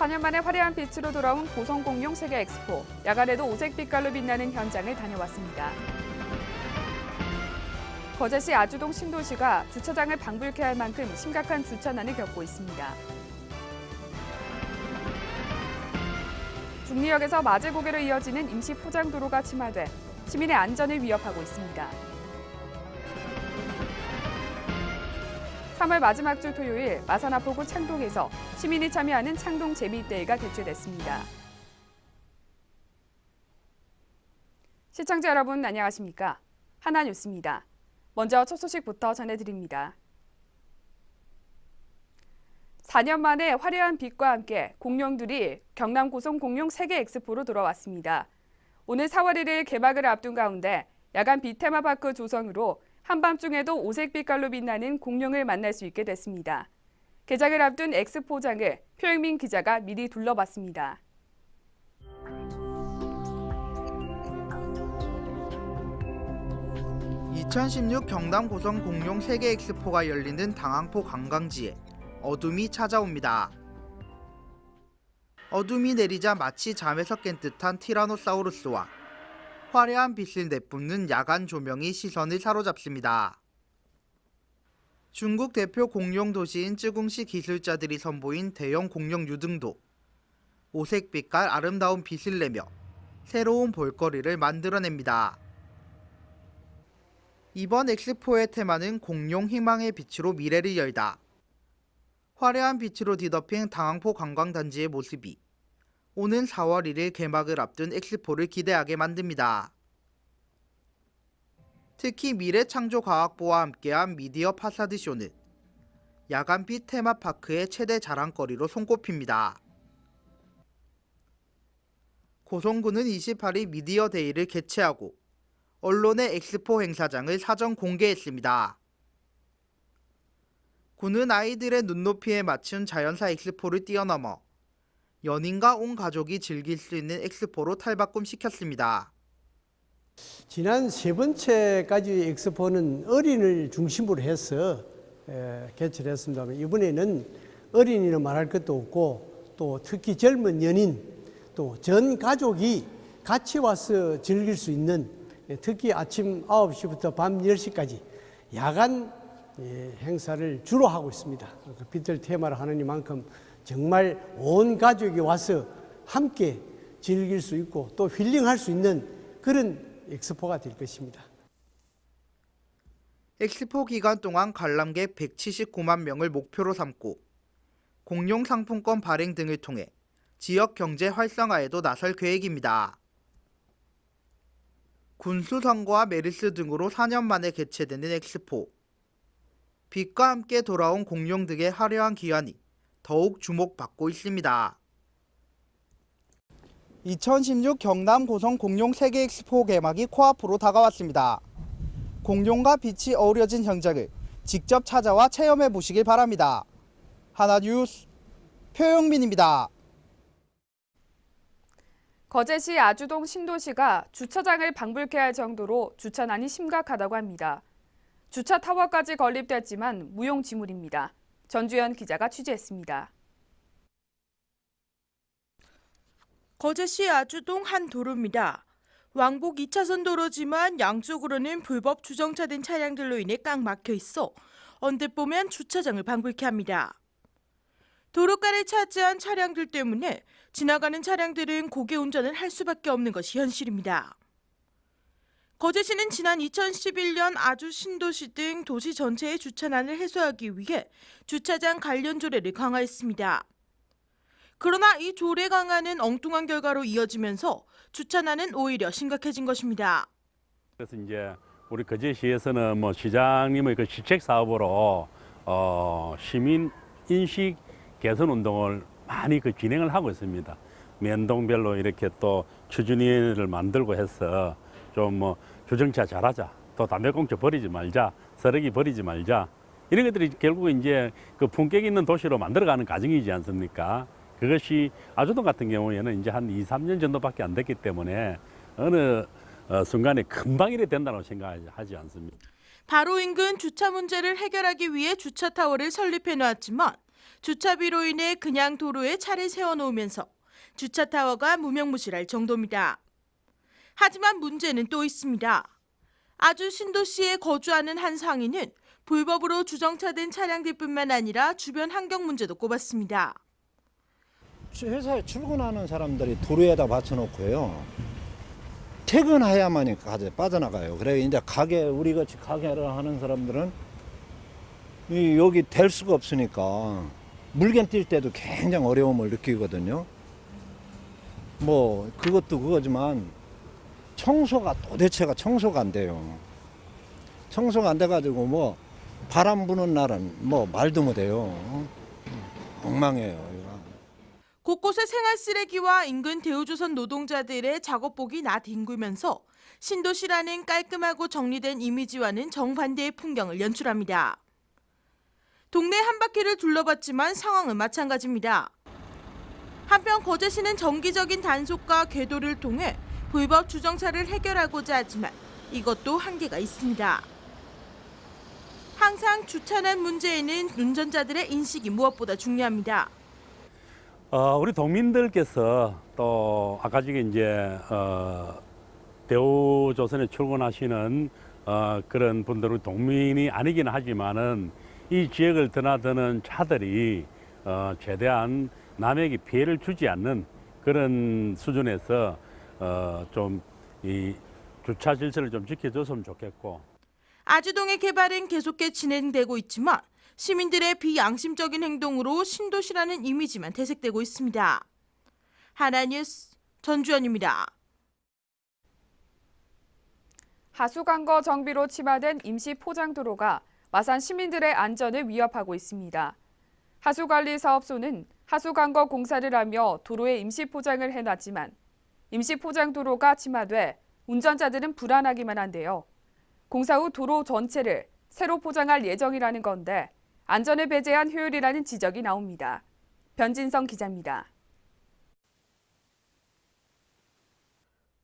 4년 만에 화려한 빛으로 돌아온 고성공룡 세계 엑스포. 야간에도 오색 빛깔로 빛나는 현장을 다녀왔습니다. 거제시 아주동 신도시가 주차장을 방불케 할 만큼 심각한 주차난을 겪고 있습니다. 중리역에서 마제고개로 이어지는 임시 포장도로가 침하돼 시민의 안전을 위협하고 있습니다. 3월 마지막 주 토요일 마산하포구 창동에서 시민이 참여하는 창동 재미있대회가 개최됐습니다. 시청자 여러분 안녕하십니까? 하나뉴스입니다. 먼저 첫 소식부터 전해드립니다. 4년 만에 화려한 빛과 함께 공룡들이 경남 고성 공룡 세계 엑스포로 돌아왔습니다. 오늘 4월 1일 개막을 앞둔 가운데 야간 빛 테마파크 조성으로 한밤중에도 오색 빛깔로 빛나는 공룡을 만날 수 있게 됐습니다. 개장을 앞둔 엑스포장을 표영민 기자가 미리 둘러봤습니다. (2016) 경남 고성 공룡 세계 엑스포가 열리는 당항포 관광지에 어둠이 찾아옵니다. 어둠이 내리자 마치 잠에서 깬 듯한 티라노사우루스와 화려한 빛을 내뿜는 야간 조명이 시선을 사로잡습니다. 중국 대표 공룡 도시인 쯔궁시 기술자들이 선보인 대형 공룡 유등도. 오색 빛깔 아름다운 빛을 내며 새로운 볼거리를 만들어냅니다. 이번 엑스포의 테마는 공룡 희망의 빛으로 미래를 열다. 화려한 빛으로 뒤덮인 당항포 관광단지의 모습이 오는 4월 1일 개막을 앞둔 엑스포를 기대하게 만듭니다. 특히 미래창조과학부와 함께한 미디어 파사드 쇼는 야간빛 테마파크의 최대 자랑거리로 손꼽힙니다. 고성군은 28일 미디어 데이를 개최하고 언론의 엑스포 행사장을 사전 공개했습니다. 군은 아이들의 눈높이에 맞춘 자연사 엑스포를 뛰어넘어 연인과 온 가족이 즐길 수 있는 엑스포로 탈바꿈시켰습니다. 지난 세 번째까지 엑스포는 어린이를 중심으로 해서 개최를 했습니다만 이번에는 어린이는 말할 것도 없고 또 특히 젊은 연인 또 전 가족이 같이 와서 즐길 수 있는 특히 아침 9시부터 밤 10시까지 야간 행사를 주로 하고 있습니다. 빛을 테마로 하는 이만큼 정말 온 가족이 와서 함께 즐길 수 있고 또 힐링할 수 있는 그런 엑스포가 될 것입니다. 엑스포 기간 동안 관람객 179만 명을 목표로 삼고 공룡 상품권 발행 등을 통해 지역 경제 활성화에도 나설 계획입니다. 군수선거와 메르스 등으로 4년 만에 개최되는 엑스포. 빛과 함께 돌아온 공룡들의 화려한 기환이 더욱 주목받고 있습니다. 2016 경남 고성 공룡 세계 엑스포 개막이 코앞으로 다가왔습니다. 공룡과 빛이 어우러진 현장을 직접 찾아와 체험해 보시길 바랍니다. 하나뉴스 표영민입니다. 거제시 아주동 신도시가 주차장을 방불케 할 정도로 주차난이 심각하다고 합니다. 주차 타워까지 건립됐지만 무용지물입니다. 전주현 기자가 취재했습니다. 거제시 아주동 한 도로입니다. 왕복 2차선 도로지만 양쪽으로는 불법 주정차된 차량들로 인해 꽉 막혀 있어 언뜻 보면 주차장을 방불케 합니다. 도로가를 차지한 차량들 때문에 지나가는 차량들은 고개 운전을 할 수밖에 없는 것이 현실입니다. 거제시는 지난 2011년 아주 신도시 등 도시 전체의 주차난을 해소하기 위해 주차장 관련 조례를 강화했습니다. 그러나 이 조례 강화는 엉뚱한 결과로 이어지면서 주차난은 오히려 심각해진 것입니다. 그래서 이제 우리 거제시에서는 시장님의 그 시책 사업으로 시민 인식 개선 운동을 많이 진행을 하고 있습니다. 면동별로 이렇게 또 추진위를 만들고 해서 좀 주정차 잘하자, 또 담배꽁초 버리지 말자, 쓰레기 버리지 말자, 이런 것들이 결국 이제 그 품격 있는 도시로 만들어가는 과정이지 않습니까? 그것이 아주동 같은 경우에는 이제 한 2, 3년 정도밖에 안 됐기 때문에 어느 순간에 금방 이래 된다고 생각하지 않습니다. 바로 인근 주차 문제를 해결하기 위해 주차 타워를 설립해 놨지만 주차비로 인해 그냥 도로에 차를 세워놓으면서 주차 타워가 무명무실할 정도입니다. 하지만 문제는 또 있습니다. 아주 신도시에 거주하는 한 상인은 불법으로 주정차된 차량들뿐만 아니라 주변 환경 문제도 꼽았습니다. 회사에 출근하는 사람들이 도로에다 받쳐놓고요. 퇴근해야만이 빠져나가요. 그래 이제 우리 같이 가게를 하는 사람들은 여기 댈 수가 없으니까 물견 뛸 때도 굉장히 어려움을 느끼거든요. 뭐 그것도 그거지만 도대체가 청소가 안 돼요. 청소가 안 돼가지고 뭐 바람 부는 날은 뭐 말도 못해요. 엉망이에요. 곳곳에 생활 쓰레기와 인근 대우조선 노동자들의 작업복이 나뒹굴면서 신도시라는 깔끔하고 정리된 이미지와는 정반대의 풍경을 연출합니다. 동네 한 바퀴를 둘러봤지만 상황은 마찬가지입니다. 한편 거제시는 정기적인 단속과 궤도를 통해 불법 주정차를 해결하고자 하지만 이것도 한계가 있습니다. 항상 주차난 문제에는 운전자들의 인식이 무엇보다 중요합니다. 우리 도민들께서 또 아까 전에 이제 대우조선에 출근하시는 그런 분들은 동민이 아니긴 하지만은 이 지역을 드나드는 차들이 최대한 남에게 피해를 주지 않는 그런 수준에서 좀 이 주차 질서를 좀 지켜줬으면 좋겠고. 아주동의 개발은 계속해 진행되고 있지만 시민들의 비양심적인 행동으로 신도시라는 이미지만 퇴색되고 있습니다. 하나뉴스 전주연입니다. 하수관거 정비로 침하된 임시 포장도로가 마산 시민들의 안전을 위협하고 있습니다. 하수관리사업소는 하수관거 공사를 하며 도로에 임시 포장을 해놨지만 임시 포장도로가 침하돼 운전자들은 불안하기만 한데요. 공사 후 도로 전체를 새로 포장할 예정이라는 건데 안전을 배제한 효율이라는 지적이 나옵니다. 변진성 기자입니다.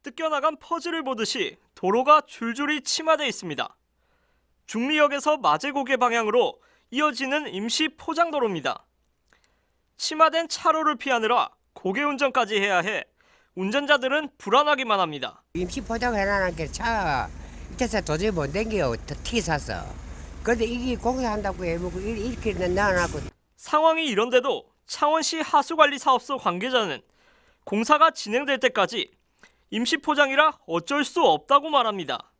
뜯겨나간 퍼즐을 보듯이 도로가 줄줄이 침하돼 있습니다. 중리역에서 마제고개 방향으로 이어지는 임시 포장도로입니다. 침하된 차로를 피하느라 고개 운전까지 해야 해 운전자들은 불안하기만 합니다. 임시 포장해놔는 게 차 밑에서 도저히 못 댕겨요. 티 사서. 그런데 이게 공사한다고 해보고 이렇게 넣어놨고. 상황이 이런데도 창원시 하수관리사업소 관계자는 공사가 진행될 때까지 임시 포장이라 어쩔 수 없다고 말합니다.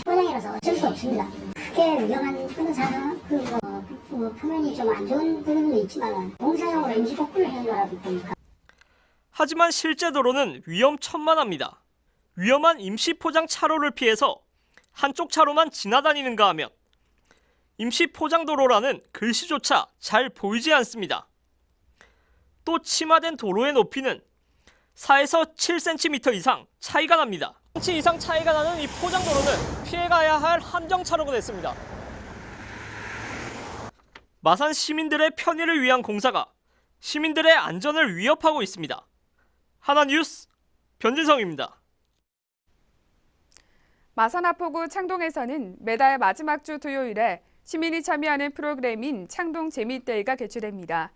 포장이라서 어쩔 수 없습니다. 크게 위험한 그런 상황, 표면이 좀 안 좋은 부분도 있지만 공사용으로 임시 복구를 해는 거라고 보니까. 하지만 실제 도로는 위험천만합니다. 위험한 임시 포장 차로를 피해서 한쪽 차로만 지나다니는가 하면 임시 포장도로라는 글씨조차 잘 보이지 않습니다. 또 침하된 도로의 높이는 4에서 7cm 이상 차이가 납니다. 10cm 이상 차이가 나는 이 포장도로는 피해가야 할 함정차로가 됐습니다. 마산 시민들의 편의를 위한 공사가 시민들의 안전을 위협하고 있습니다. 하나뉴스 변진성입니다. 마산 하포구 창동에서는 매달 마지막 주 토요일에 시민이 참여하는 프로그램인 창동 재미데이가 개최됩니다.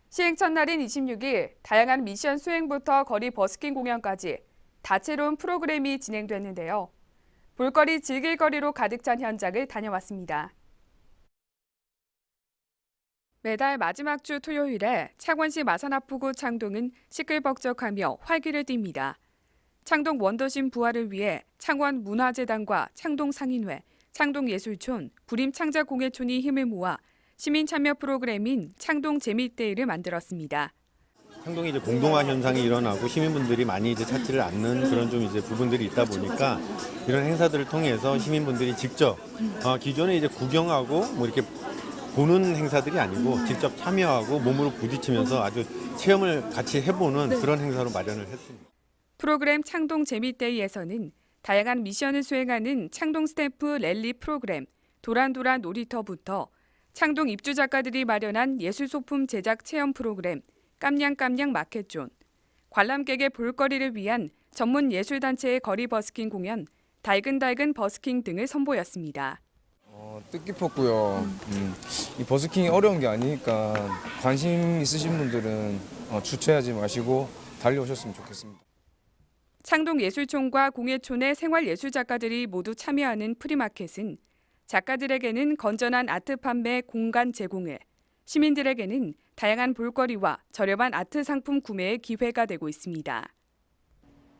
시행 첫날인 26일 다양한 미션 수행부터 거리 버스킹 공연까지 다채로운 프로그램이 진행됐는데요. 볼거리 즐길 거리로 가득 찬 현장을 다녀왔습니다. 매달 마지막 주 토요일에 창원시 마산 하포구 창동은 시끌벅적하며 활기를 띱니다. 창동 원도심 부활을 위해 창원 문화재단과 창동상인회, 창동예술촌, 부림창작공예촌이 힘을 모아 시민 참여 프로그램인 창동 재미데이를 만들었습니다. 창동이 이제 공동화 현상이 일어나고 시민분들이 많이 이제 찾지를 않는 그런 좀 이제 부분들이 있다 보니까 이런 행사들을 통해서 시민분들이 직접 기존에 이제 구경하고 뭐 이렇게 보는 행사들이 아니고 직접 참여하고 몸으로 부딪히면서 아주 체험을 같이 해보는 그런 행사로 마련을 했습니다. 프로그램 창동 재미데이에서는 다양한 미션을 수행하는 창동 스탬프 랠리 프로그램, 도란도란 놀이터부터 창동 입주 작가들이 마련한 예술 소품 제작 체험 프로그램, 깜냥깜냥 마켓존, 관람객의 볼거리를 위한 전문 예술단체의 거리 버스킹 공연, 달근달근 버스킹 등을 선보였습니다. 뜻깊었고요. 이 버스킹이 어려운 게 아니니까 관심 있으신 분들은 주저하지 마시고 달려오셨으면 좋겠습니다. 창동예술촌과 공예촌의 생활예술 작가들이 모두 참여하는 프리마켓은 작가들에게는 건전한 아트 판매 공간 제공에, 시민들에게는 다양한 볼거리와 저렴한 아트 상품 구매의 기회가 되고 있습니다.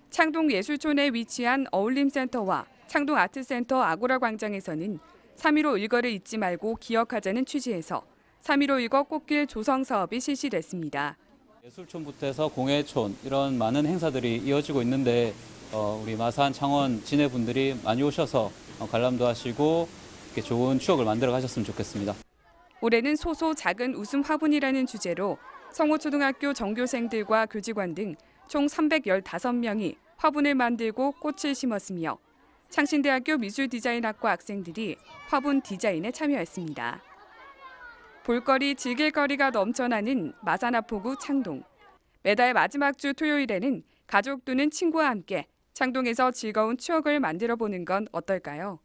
창동예술촌에 위치한 어울림센터와 창동아트센터 아고라 광장에서는 3.15 일거를 잊지 말고 기억하자는 취지에서 3.15 일거 꽃길 조성 사업이 실시됐습니다. 예술촌부터 해서 공예촌 이런 많은 행사들이 이어지고 있는데 우리 마산, 창원, 진해분들이 많이 오셔서 관람도 하시고 이렇게 좋은 추억을 만들어 가셨으면 좋겠습니다. 올해는 소소 작은 웃음 화분이라는 주제로 성호초등학교 전교생들과 교직원 등 총 315명이 화분을 만들고 꽃을 심었으며 창신대학교 미술디자인학과 학생들이 화분 디자인에 참여했습니다. 볼거리, 즐길거리가 넘쳐나는 마산아포구 창동. 매달 마지막 주 토요일에는 가족 또는 친구와 함께 창동에서 즐거운 추억을 만들어보는 건 어떨까요?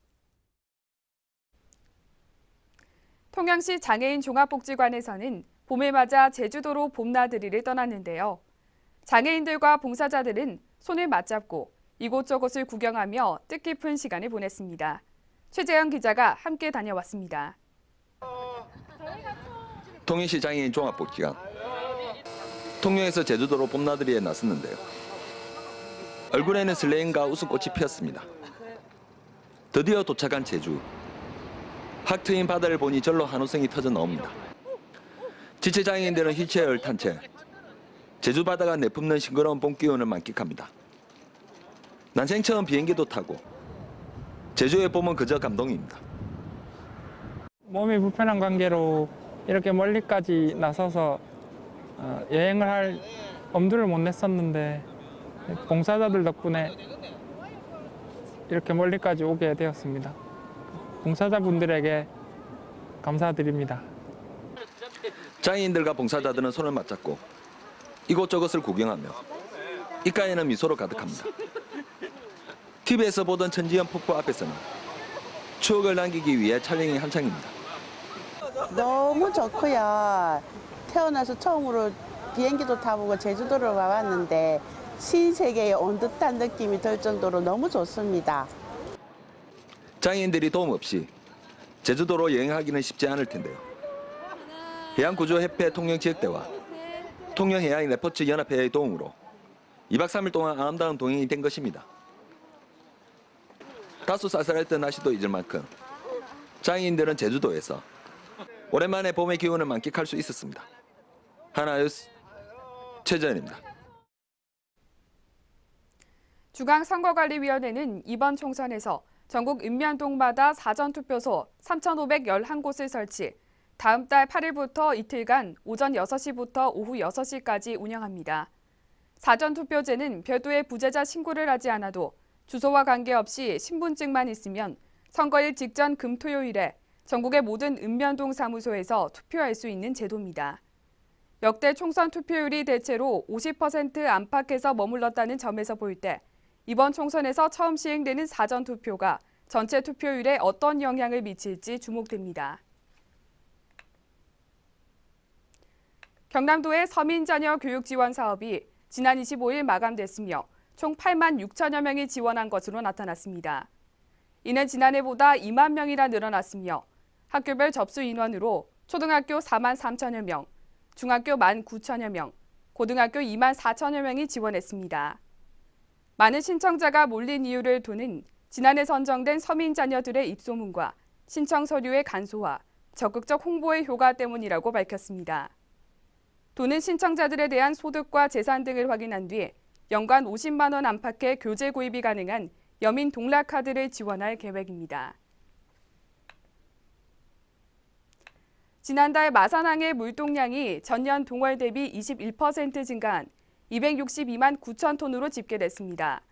통영시 장애인 종합복지관에서는 봄을 맞아 제주도로 봄나들이를 떠났는데요. 장애인들과 봉사자들은 손을 맞잡고 이곳저곳을 구경하며 뜻깊은 시간을 보냈습니다. 최재현 기자가 함께 다녀왔습니다. 통영시 장애인 종합복지관. 통영에서 제주도로 봄나들이에 나섰는데요. 얼굴에는 설레임과 웃음꽃이 피었습니다. 드디어 도착한 제주. 확 트인 바다를 보니 절로 한우성이 터져 나옵니다. 지체 장애인들은 휠체어를 탄 채 제주 바다가 내뿜는 싱그러운 봄 기운을 만끽합니다. 난생 처음 비행기도 타고 제주의 봄은 그저 감동입니다. 몸이 불편한 관계로 이렇게 멀리까지 나서서 여행을 할 엄두를 못 냈었는데 봉사자들 덕분에 이렇게 멀리까지 오게 되었습니다. 봉사자분들에게 감사드립니다. 장애인들과 봉사자들은 손을 맞잡고 이곳저곳을 구경하며 입가에는 미소로 가득합니다. TV에서 보던 천지연 폭포 앞에서는 추억을 남기기 위해 촬영이 한창입니다. 너무 좋고요. 태어나서 처음으로 비행기도 타보고 제주도를 와봤는데 신세계에 온 듯한 느낌이 들 정도로 너무 좋습니다. 장애인들이 도움 없이 제주도로 여행하기는 쉽지 않을 텐데요. 해양구조협회 통영지역대와 통영해양레포츠 연합회의 도움으로 2박 3일 동안 아름다운 동행이 된 것입니다. 다소 쌀쌀했던 날씨도 잊을 만큼 장애인들은 제주도에서 오랜만에 봄의 기운을 만끽할 수 있었습니다. 하나뉴스 최재현입니다. 중앙선거관리위원회는 이번 총선에서 전국 읍면동마다 사전투표소 3,511곳을 설치, 다음 달 8일부터 이틀간 오전 6시부터 오후 6시까지 운영합니다. 사전투표제는 별도의 부재자 신고를 하지 않아도 주소와 관계없이 신분증만 있으면 선거일 직전 금토요일에 전국의 모든 읍면동 사무소에서 투표할 수 있는 제도입니다. 역대 총선 투표율이 대체로 50% 안팎에서 머물렀다는 점에서 볼 때 이번 총선에서 처음 시행되는 사전투표가 전체 투표율에 어떤 영향을 미칠지 주목됩니다. 경남도의 서민자녀 교육 지원 사업이 지난 25일 마감됐으며 총 8만 6천여 명이 지원한 것으로 나타났습니다. 이는 지난해보다 2만 명이나 늘어났으며 학교별 접수 인원으로 초등학교 4만 3천여 명, 중학교 1만 9천여 명, 고등학교 2만 4천여 명이 지원했습니다. 많은 신청자가 몰린 이유를 두는 지난해 선정된 서민 자녀들의 입소문과 신청 서류의 간소화, 적극적 홍보의 효과 때문이라고 밝혔습니다. 도는 신청자들에 대한 소득과 재산 등을 확인한 뒤 연간 50만 원 안팎의 교재 구입이 가능한 여민 동락카드를 지원할 계획입니다. 지난달 마산항의 물동량이 전년 동월 대비 21% 증가한 262만 9천 톤으로 집계됐습니다.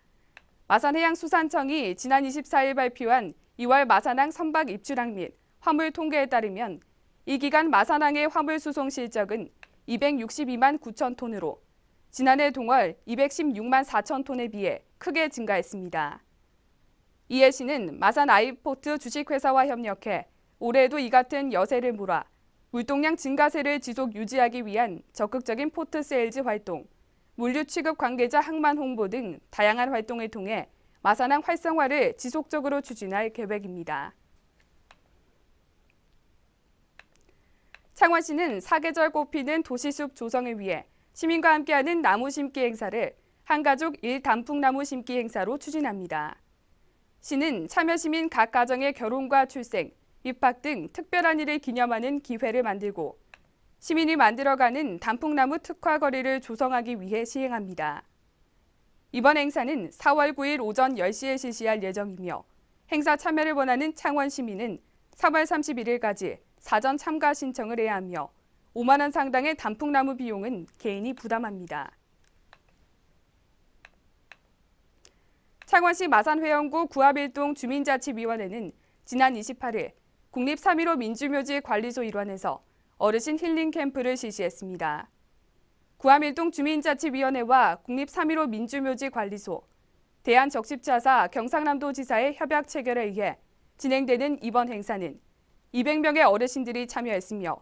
마산해양수산청이 지난 24일 발표한 2월 마산항 선박 입출항 및 화물 통계에 따르면 이 기간 마산항의 화물 수송 실적은 262만 9천 톤으로 지난해 동월 216만 4천 톤에 비해 크게 증가했습니다. 이해 시는 마산 아이포트 주식회사와 협력해 올해에도 이 같은 여세를 몰아 물동량 증가세를 지속 유지하기 위한 적극적인 포트 세일즈 활동, 물류 취급 관계자 항만 홍보 등 다양한 활동을 통해 마산항 활성화를 지속적으로 추진할 계획입니다. 창원시는 사계절 꽃피는 도시숲 조성을 위해 시민과 함께하는 나무 심기 행사를 한가족 1단풍나무 심기 행사로 추진합니다. 시는 참여시민 각 가정의 결혼과 출생, 입학 등 특별한 일을 기념하는 기회를 만들고 시민이 만들어가는 단풍나무 특화 거리를 조성하기 위해 시행합니다. 이번 행사는 4월 9일 오전 10시에 실시할 예정이며 행사 참여를 원하는 창원 시민은 3월 31일까지 사전 참가 신청을 해야 하며 5만 원 상당의 단풍나무 비용은 개인이 부담합니다. 창원시 마산회원구 구합일동 주민자치위원회는 지난 28일 국립 3.15 민주묘지 관리소 일원에서 어르신 힐링 캠프를 실시했습니다. 구합일동 주민자치위원회와 국립 3.15 민주묘지 관리소, 대한적십자사 경상남도지사의 협약 체결에 의해 진행되는 이번 행사는 200명의 어르신들이 참여했으며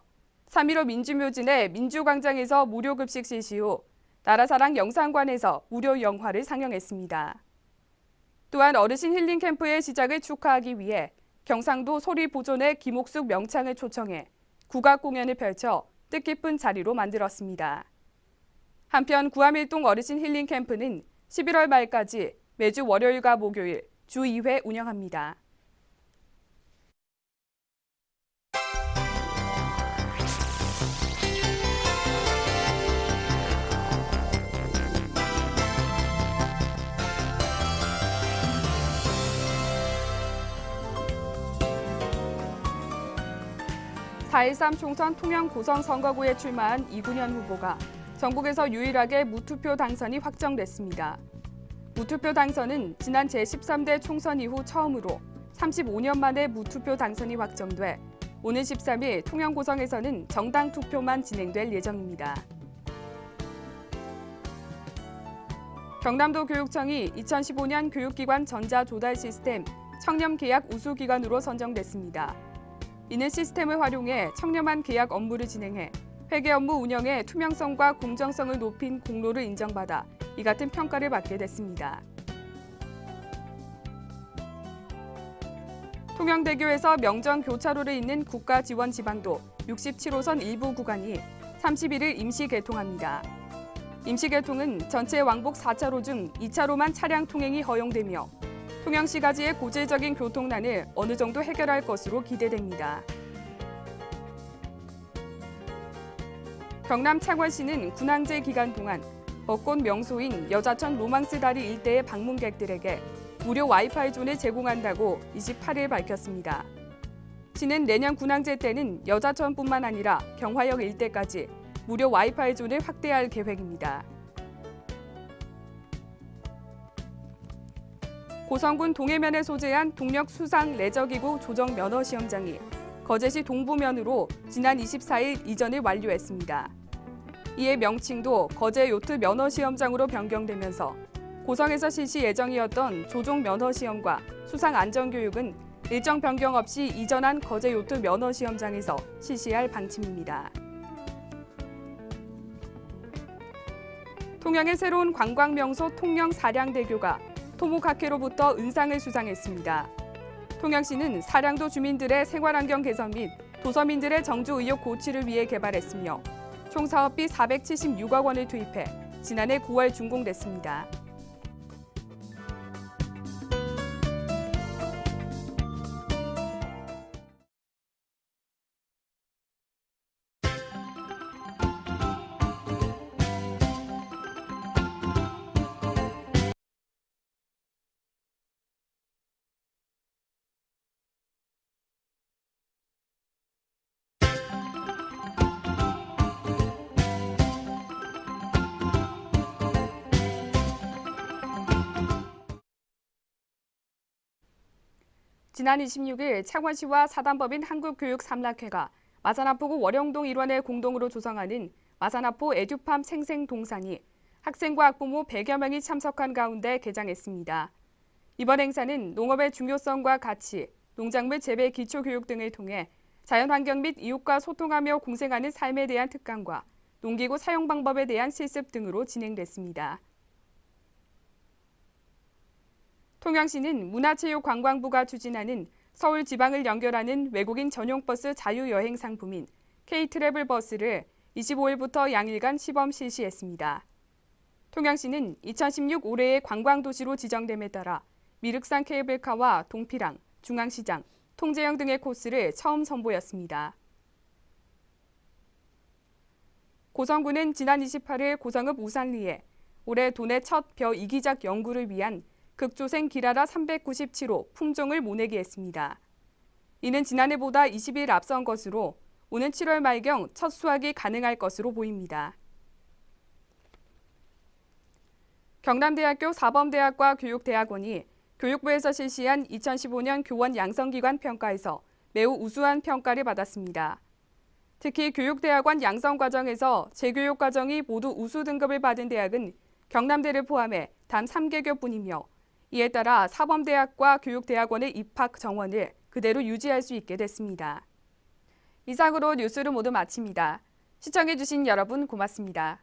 3.15 민주묘지 내 민주광장에서 무료 급식 실시 후 나라사랑 영상관에서 무료 영화를 상영했습니다. 또한 어르신 힐링 캠프의 시작을 축하하기 위해 경상도 소리보존의 김옥숙 명창을 초청해 국악 공연을 펼쳐 뜻깊은 자리로 만들었습니다. 한편 구암일동 어르신 힐링 캠프는 11월 말까지 매주 월요일과 목요일 주 2회 운영합니다. (4.13) 총선 통영 고성 선거구에 출마한 이군현 후보가 전국에서 유일하게 무투표 당선이 확정됐습니다. 무투표 당선은 지난 제13대 총선 이후 처음으로 35년 만에 무투표 당선이 확정돼 오는 13일 통영 고성에서는 정당 투표만 진행될 예정입니다. 경남도 교육청이 2015년 교육기관 전자조달 시스템 청렴계약 우수기관으로 선정됐습니다. 이는 시스템을 활용해 청렴한 계약 업무를 진행해 회계 업무 운영의 투명성과 공정성을 높인 공로를 인정받아 이 같은 평가를 받게 됐습니다. 통영대교에서 명정 교차로를 잇는 국가지원지방도 67호선 일부 구간이 31일 임시 개통합니다. 임시 개통은 전체 왕복 4차로 중 2차로만 차량 통행이 허용되며 통영시가지의 고질적인 교통난을 어느 정도 해결할 것으로 기대됩니다. 경남 창원시는 군항제 기간 동안 벚꽃 명소인 여자천 로망스 다리 일대의 방문객들에게 무료 와이파이 존을 제공한다고 28일 밝혔습니다. 시는 내년 군항제 때는 여자천뿐만 아니라 경화역 일대까지 무료 와이파이 존을 확대할 계획입니다. 고성군 동해면에 소재한 동력 수상 레저기구 조정 면허 시험장이 거제시 동부면으로 지난 24일 이전을 완료했습니다. 이에 명칭도 거제 요트 면허 시험장으로 변경되면서 고성에서 실시 예정이었던 조종 면허 시험과 수상 안전교육은 일정 변경 없이 이전한 거제 요트 면허 시험장에서 실시할 방침입니다. 통영의 새로운 관광 명소 통영 사량대교가 토모카케로부터 은상을 수상했습니다. 통영시는 사량도 주민들의 생활환경 개선 및 도서민들의 정주 의욕 고취를 위해 개발했으며 총 사업비 476억 원을 투입해 지난해 9월 준공됐습니다. 지난 26일 창원시와 사단법인 한국교육삼락회가 마산아포구 월영동 일원을 공동으로 조성하는 마산아포 에듀팜 생생동산이 학생과 학부모 100여 명이 참석한 가운데 개장했습니다. 이번 행사는 농업의 중요성과 가치, 농작물 재배 기초교육 등을 통해 자연환경 및 이웃과 소통하며 공생하는 삶에 대한 특강과 농기구 사용 방법에 대한 실습 등으로 진행됐습니다. 통영시는 문화체육관광부가 추진하는 서울 지방을 연결하는 외국인 전용 버스 자유여행 상품인 K-트래블 버스를 25일부터 양일간 시범 실시했습니다. 통영시는 2016 올해의 관광도시로 지정됨에 따라 미륵산 케이블카와 동피랑, 중앙시장, 통제형 등의 코스를 처음 선보였습니다. 고성군은 지난 28일 고성읍 우산리에 올해 도내 첫 벼 이기작 연구를 위한 극조생 기라라 397호 품종을 모내기 했습니다. 이는 지난해보다 20일 앞선 것으로 오는 7월 말경 첫 수확이 가능할 것으로 보입니다. 경남대학교 사범대학과 교육대학원이 교육부에서 실시한 2015년 교원 양성기관 평가에서 매우 우수한 평가를 받았습니다. 특히 교육대학원 양성과정에서 재교육 과정이 모두 우수 등급을 받은 대학은 경남대를 포함해 단 3개교뿐이며 이에 따라 사범대학과 교육대학원의 입학 정원을 그대로 유지할 수 있게 됐습니다. 이상으로 뉴스를 모두 마칩니다. 시청해주신 여러분 고맙습니다.